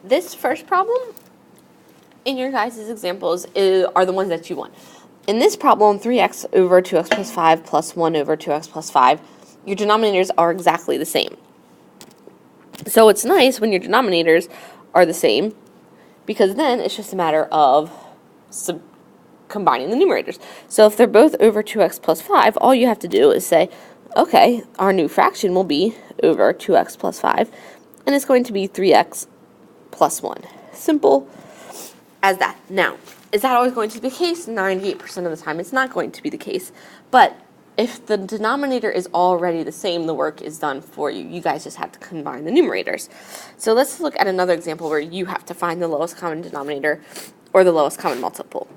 this first problem in your guys' examples are the ones that you want. In this problem, 3x over 2x plus 5 plus 1 over 2x plus 5, your denominators are exactly the same. So it's nice when your denominators are the same, because then it's just a matter of combining the numerators. So if they're both over 2x plus 5, all you have to do is say, okay, our new fraction will be over 2x plus 5, and it's going to be 3x plus 1. Simple as that. Now, is that always going to be the case? 98% of the time it's not going to be the case. But if the denominator is already the same, the work is done for you. You guys just have to combine the numerators. So let's look at another example where you have to find the lowest common denominator or the lowest common multiple.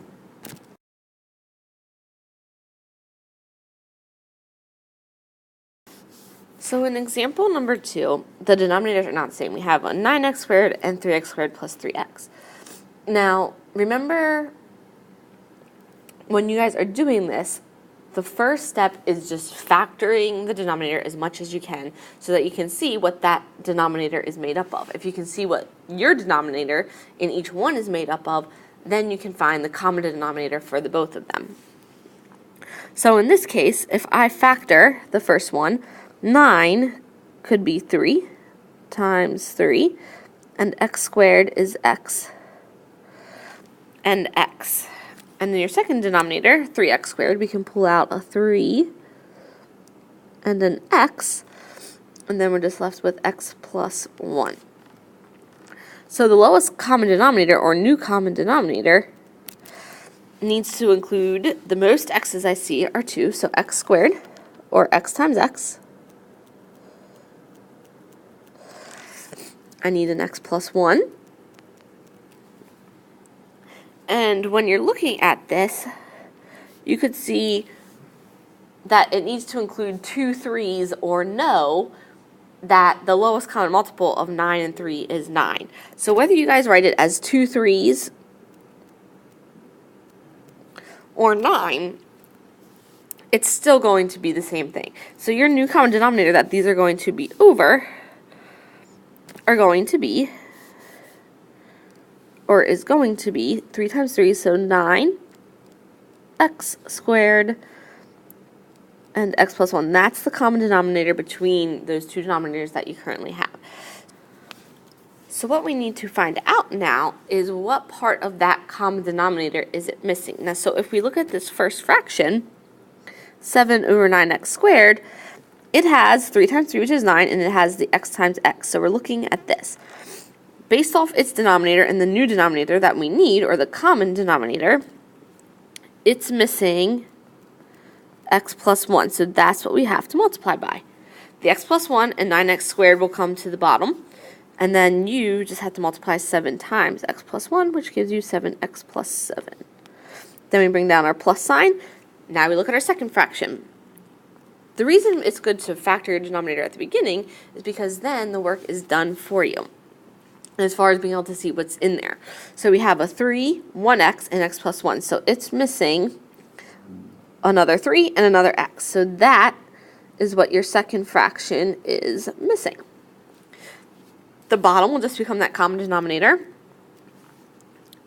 So in example number 2, the denominators are not the same. We have a 9x squared and 3x squared plus 3x. Now, remember, when you guys are doing this, the first step is just factoring the denominator as much as you can so that you can see what that denominator is made up of. If you can see what your denominator in each one is made up of, then you can find the common denominator for the both of them. So in this case, if I factor the first one, 9 could be 3 times 3, and x squared is x and x. And then your second denominator, 3x squared, we can pull out a 3 and an x, and then we're just left with x plus 1. So the lowest common denominator, or new common denominator, needs to include the most x's I see are 2, so x squared, or x times x. I need an x plus 1. And when you're looking at this, you could see that it needs to include 2 3's or know that the lowest common multiple of 9 and 3 is 9. So whether you guys write it as 2 3's or 9, it's still going to be the same thing. So your new common denominator that these are going to be over are going to be, or is going to be, 3 times 3, so 9 x squared and x plus 1. That's the common denominator between those two denominators that you currently have. So what we need to find out now is what part of that common denominator is it missing. Now, so if we look at this first fraction, 7 over 9x squared, it has 3 times 3, which is 9, and it has the x times x. So we're looking at this. Based off its denominator and the new denominator that we need, or the common denominator, it's missing x plus 1. So that's what we have to multiply by. The x plus 1 and 9x squared will come to the bottom. And then you just have to multiply 7 times x plus 1, which gives you 7x plus 7. Then we bring down our plus sign. Now we look at our second fraction. The reason it's good to factor your denominator at the beginning is because then the work is done for you, as far as being able to see what's in there. So we have a 3, 1x, and x plus 1. So it's missing another 3 and another x. So that is what your second fraction is missing. The bottom will just become that common denominator,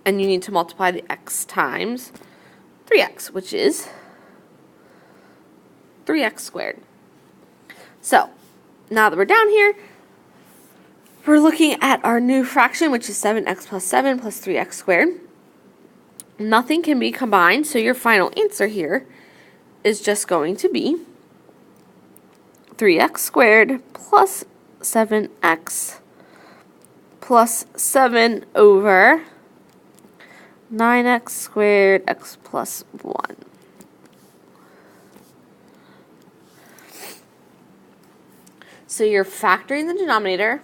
and you need to multiply the x times 3x, which is 3x squared. So now that we're down here, we're looking at our new fraction, which is 7x plus 7 plus 3x squared. Nothing can be combined, so your final answer here is just going to be 3x squared plus 7x plus 7 over 9x squared x plus 1. So you're factoring the denominator,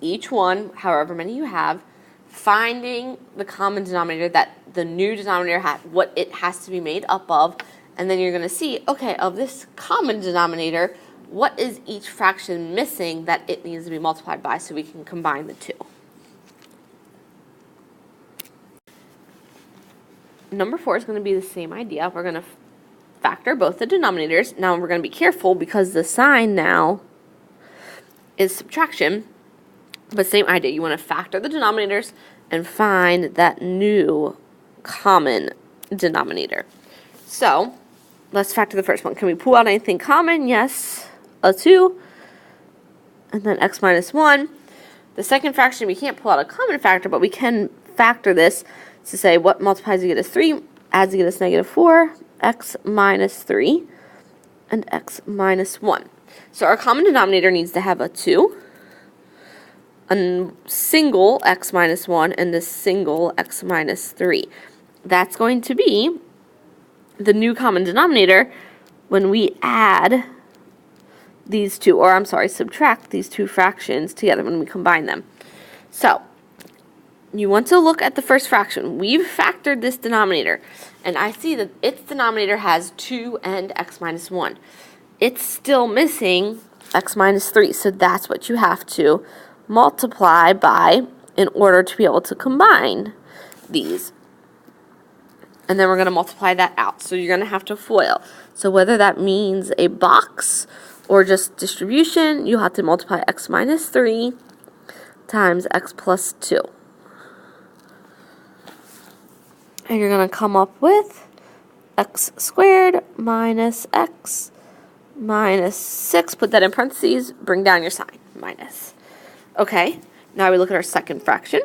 each one, however many you have, finding the common denominator that the new denominator what it has to be made up of, and then you're going to see, okay, of this common denominator, what is each fraction missing that it needs to be multiplied by so we can combine the two. Number 4 is going to be the same idea. We're going to factor both the denominators. Now we're going to be careful because the sign now is subtraction. But same idea, you want to factor the denominators and find that new common denominator. So let's factor the first one. Can we pull out anything common? Yes, a 2, and then x minus 1. The second fraction, we can't pull out a common factor, but we can factor this to say what multiplies to get us 3, adds to get us negative 4, x minus 3, and x minus 1. So our common denominator needs to have a 2, a single x minus 1, and a single x minus 3. That's going to be the new common denominator when we add these two, or I'm sorry, subtract these two fractions together when we combine them. So you want to look at the first fraction. We've factored this denominator, and I see that its denominator has 2 and x minus 1. It's still missing x minus 3, so that's what you have to multiply by in order to be able to combine these. And then we're going to multiply that out. So you're going to have to FOIL. So whether that means a box or just distribution, you have to multiply x minus 3 times x plus 2. And you're going to come up with x squared minus x minus 6. Put that in parentheses. Bring down your sign. Minus. Okay. Now we look at our second fraction.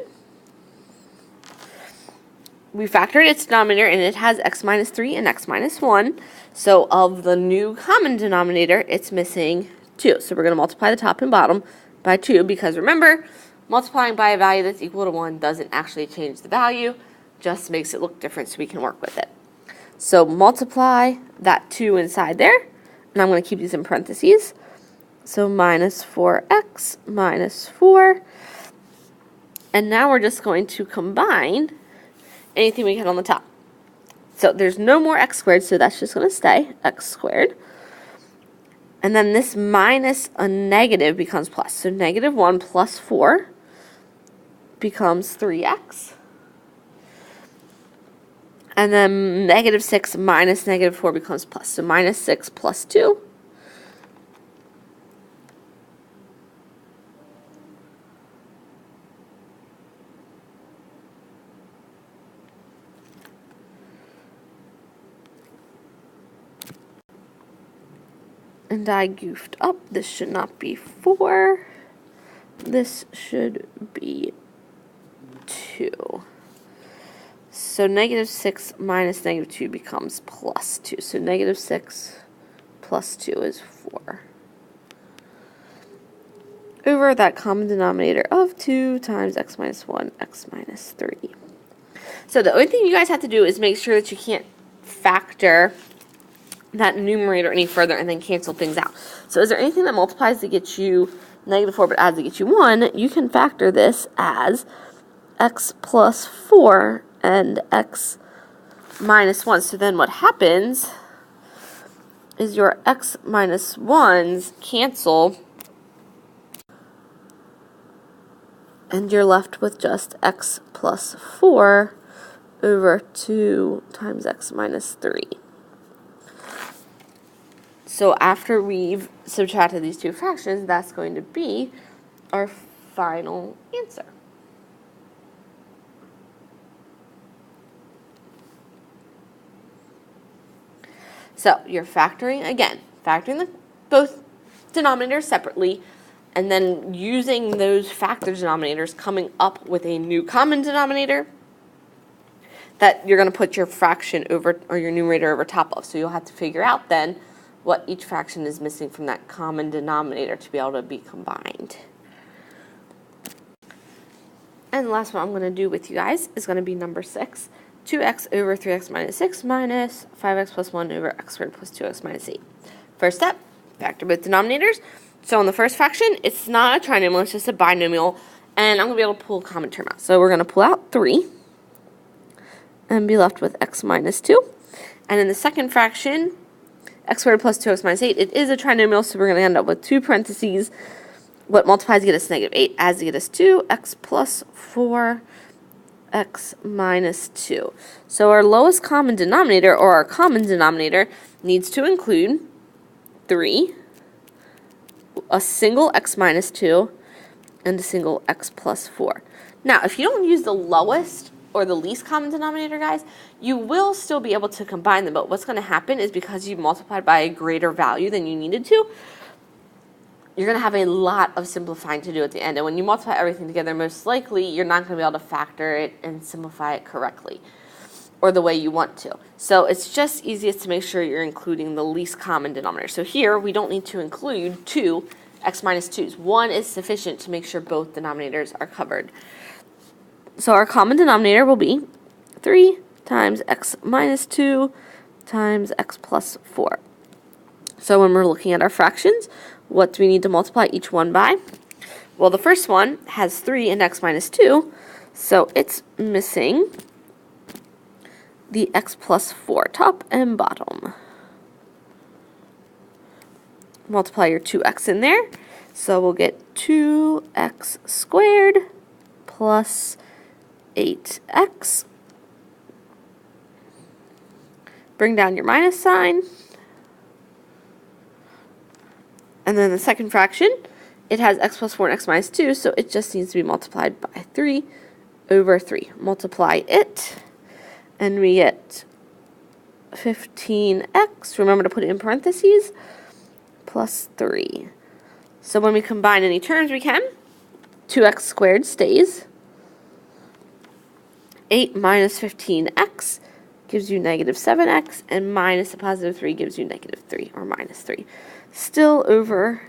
We factored its denominator, and it has x minus 3 and x minus 1. So of the new common denominator, it's missing 2. So we're going to multiply the top and bottom by 2, because remember, multiplying by a value that's equal to 1 doesn't actually change the value, just makes it look different so we can work with it. So multiply that 2 inside there, and I'm going to keep these in parentheses. So minus 4x minus 4. And now we're just going to combine anything we get on the top. So there's no more x squared, so that's just going to stay, x squared. And then this minus a negative becomes plus. So negative 1 plus 4 becomes 3x. And then negative 6 minus negative 4 becomes plus. So minus 6 plus 2. And I goofed up. This should not be 4. This should be 2. So negative 6 minus negative 2 becomes plus 2. So negative 6 plus 2 is 4. Over that common denominator of 2 times x minus 1, x minus 3. So the only thing you guys have to do is make sure that you can't factor that numerator any further and then cancel things out. So is there anything that multiplies to get you negative 4 but adds to get you 1? You can factor this as x plus 4 and x minus 1. So then what happens is your x minus 1s cancel, and you're left with just x plus 4 over 2 times x minus 3. So after we've subtracted these two fractions, that's going to be our final answer. So you're factoring, again, factoring both denominators separately, and then using those factor denominators, coming up with a new common denominator that you're going to put your fraction over, or your numerator over top of. So you'll have to figure out then what each fraction is missing from that common denominator to be able to be combined. And the last one I'm going to do with you guys is going to be number 6. 2x over 3x minus 6 minus 5x plus 1 over x squared plus 2x minus 8. First step, factor both denominators. So in the first fraction, it's not a trinomial, it's just a binomial, and I'm going to be able to pull a common term out. So we're going to pull out 3 and be left with x minus 2. And in the second fraction, x squared plus 2x minus 8, it is a trinomial, so we're going to end up with 2 parentheses. What multiplies to get us negative 8, adds to get us 2, x plus 4, x minus 2. So our lowest common denominator, or our common denominator, needs to include 3, a single x minus 2, and a single x plus 4. Now, if you don't use the lowest or the least common denominator, guys, you will still be able to combine them, but what's going to happen is because you multiplied by a greater value than you needed to, you're going to have a lot of simplifying to do at the end. And when you multiply everything together, most likely you're not going to be able to factor it and simplify it correctly or the way you want to. So it's just easiest to make sure you're including the least common denominator. So here we don't need to include 2 x minus 2's. 1 is sufficient to make sure both denominators are covered. So our common denominator will be 3 times x minus 2 times x plus 4. So when we're looking at our fractions, what do we need to multiply each one by? Well, the first one has 3 and x minus 2, so it's missing the x plus 4, top and bottom. Multiply your 2x in there, so we'll get 2x squared plus 8x. Bring down your minus sign. And then the second fraction, it has x plus 4 and x minus 2, so it just needs to be multiplied by 3 over 3. Multiply it, and we get 15x, remember to put it in parentheses, plus 3. So when we combine any terms we can, 2x squared stays. 8 minus 15x gives you negative 7x, and minus a positive 3 gives you negative 3, or minus 3. Still over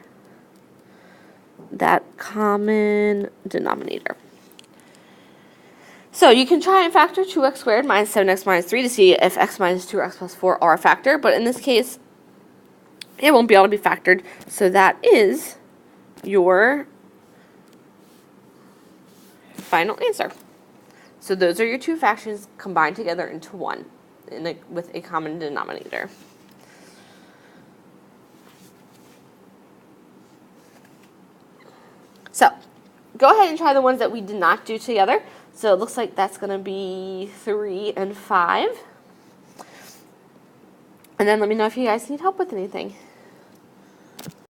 that common denominator. So you can try and factor 2x squared minus 7x minus 3 to see if x minus 2 or x plus 4 are a factor, but in this case, it won't be able to be factored, so that is your final answer. So those are your two fractions combined together into one with a common denominator. So go ahead and try the ones that we did not do together. So it looks like that's going to be 3 and 5. And then let me know if you guys need help with anything.